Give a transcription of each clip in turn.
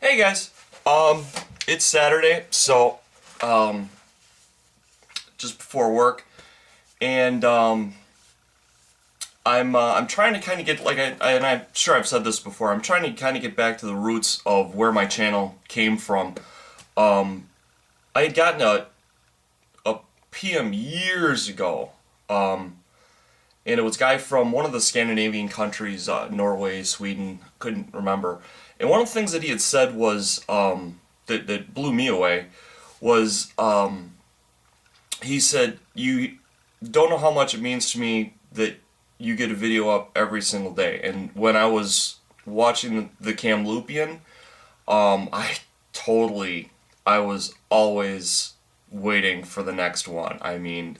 Hey guys, it's Saturday, so just before work, and I'm trying to kind of get and I'm sure I've said this before. I'm trying to kind of get back to the roots of where my channel came from. I had gotten a PM years ago, and it was a guy from one of the Scandinavian countries, Norway, Sweden, couldn't remember. And one of the things that he had said was that blew me away was he said, "You don't know how much it means to me that you get a video up every single day." And when I was watching the Kamloopian, I totally, I was always waiting for the next one. I mean,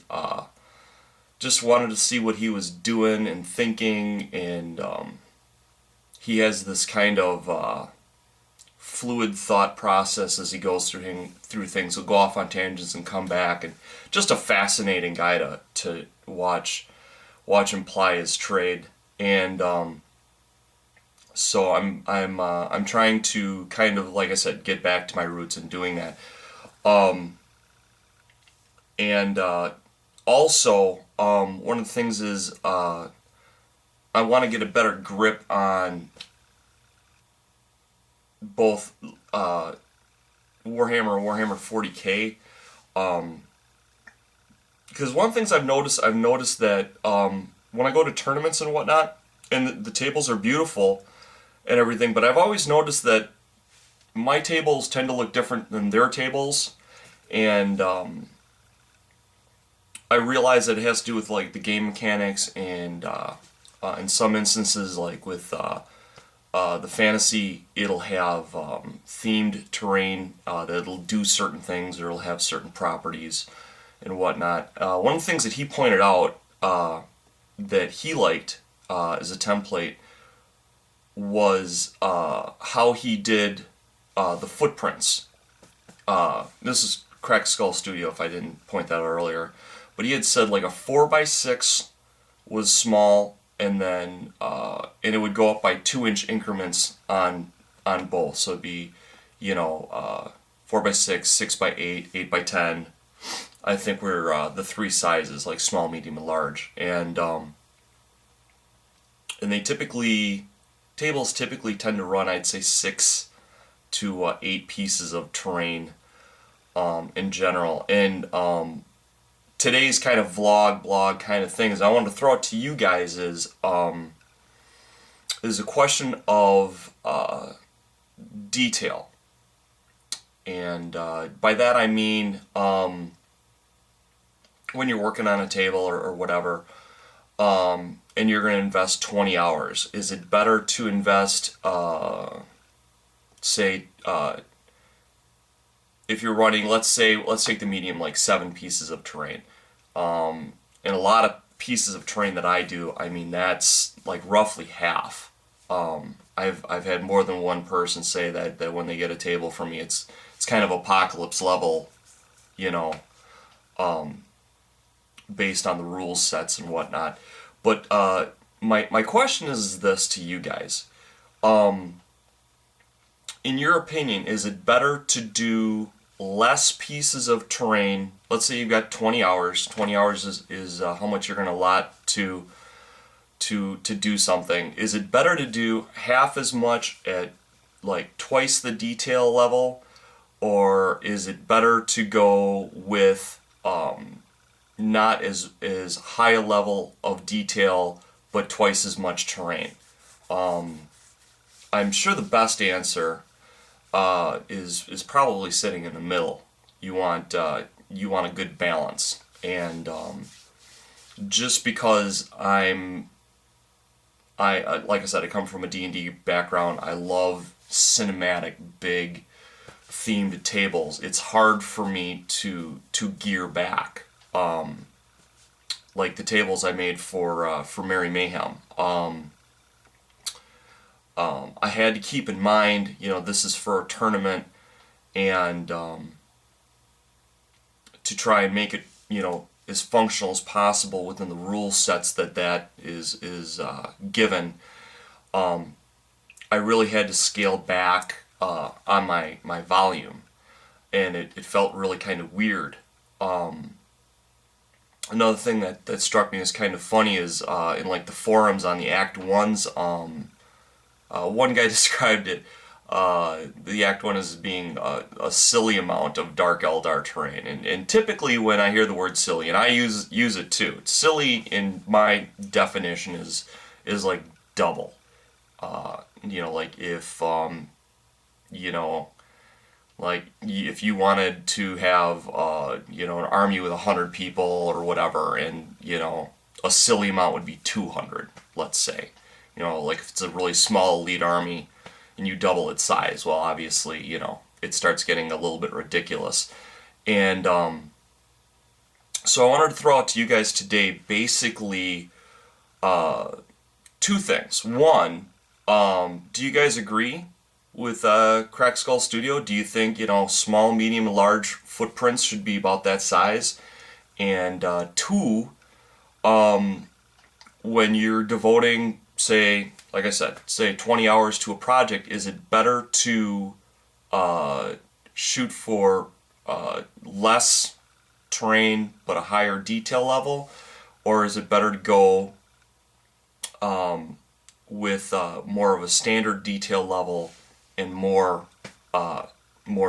just wanted to see what he was doing and thinking, and he has this kind of fluid thought process as he goes through things. He'll go off on tangents and come back, and just a fascinating guy to watch him ply his trade. And so I'm trying to kind of, like I said, get back to my roots in doing that. And also, one of the things is I want to get a better grip on both Warhammer and Warhammer 40K. Because one of the things I've noticed that when I go to tournaments and whatnot, and the tables are beautiful and everything, but I've always noticed that my tables tend to look different than their tables, and I realize that it has to do with like the game mechanics, and in some instances, like with the fantasy, it'll have themed terrain that'll do certain things, or it'll have certain properties and whatnot. One of the things that he pointed out that he liked as a template was how he did the footprints. This is Cracked Skull Studio, if I didn't point that out earlier. But he had said like a 4x6 was small, and then and it would go up by 2-inch increments on both. So it'd be, 4x6, 6x8, 8x10. I think we're the three sizes, like small, medium, and large. And they tables typically tend to run, I'd say, 6 to 8 pieces of terrain in general. And today's kind of blog kind of things I wanted to throw out to you guys is a question of detail. And by that I mean when you're working on a table or whatever, and you're going to invest 20 hours, is it better to invest, say, if you're running, let's take the medium, like 7 pieces of terrain. And a lot of pieces of terrain that I do, I mean, that's like roughly half. I've had more than one person say that when they get a table from me, it's kind of apocalypse level, based on the rules sets and whatnot. But my question is this to you guys. In your opinion, is it better to do less pieces of terrain? Let's say you've got 20 hours. 20 hours is how much you're going to allot to do something. Is it better to do half as much at like twice the detail level, or is it better to go with not as high a level of detail but twice as much terrain? I'm sure the best answer is probably sitting in the middle. You want a good balance, and just because I like I said, I come from a D&D background. I love cinematic, big, themed tables. It's hard for me to gear back. Like the tables I made for Merry Mayhem. I had to keep in mind, this is for a tournament, and to try and make it, as functional as possible within the rule sets that is given. I really had to scale back on my volume, and it felt really kind of weird. Another thing that struck me as kind of funny is in like the forums on the Act 1's, one guy described it, the Act 1 as being a silly amount of Dark Eldar terrain. And typically when I hear the word silly, and I use it too, silly in my definition is like double. Like if, like if you wanted to have, an army with 100 people or whatever, and, a silly amount would be 200, let's say. Like if it's a really small elite army and you double its size, well, obviously, it starts getting a little bit ridiculous. And so I wanted to throw out to you guys today basically two things. One, do you guys agree with Cracked Skull Studio? Do you think, small, medium, and large footprints should be about that size? And two, when you're devoting, say, like I said, say 20 hours to a project, is it better to shoot for less terrain but a higher detail level, or is it better to go with more of a standard detail level and more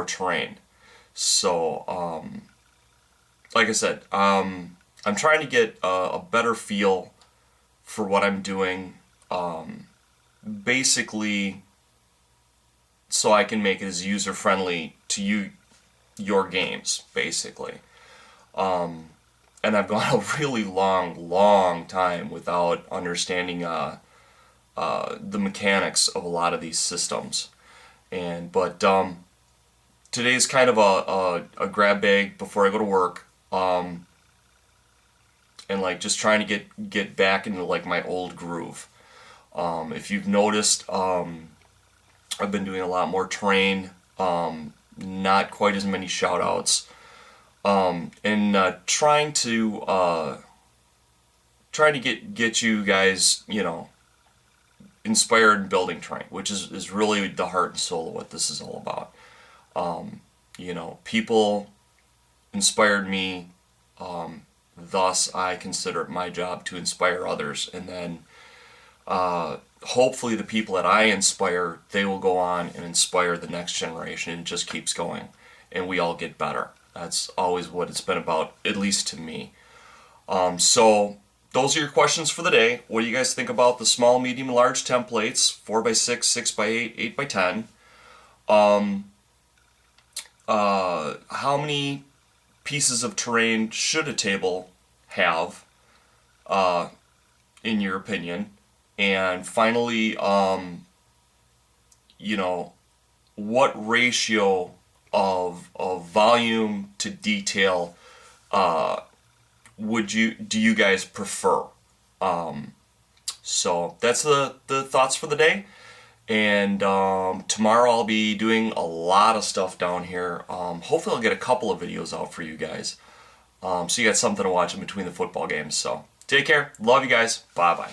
terrain? So like I said, I'm trying to get a better feel for what I'm doing, basically so I can make it as user friendly to your games, basically. And I've gone a really long time without understanding the mechanics of a lot of these systems. But today's kind of a grab bag before I go to work, and like just trying to get back into like my old groove. If you've noticed, I've been doing a lot more terrain, not quite as many shout outs, and trying to get you guys, inspired in building terrain, which is really the heart and soul of what this is all about. People inspired me, thus I consider it my job to inspire others, and then hopefully the people that I inspire, they will go on and inspire the next generation, and it just keeps going, and we all get better. That's always what it's been about, at least to me. So those are your questions for the day. What do you guys think about the small, medium, and large templates, 4x6, 6x8, 8x10? How many pieces of terrain should a table have, in your opinion? And finally, what ratio of volume to detail do you guys prefer? So that's the thoughts for the day. And tomorrow I'll be doing a lot of stuff down here. Hopefully I'll get a couple of videos out for you guys. So you got something to watch in between the football games. So take care. Love you guys. Bye-bye.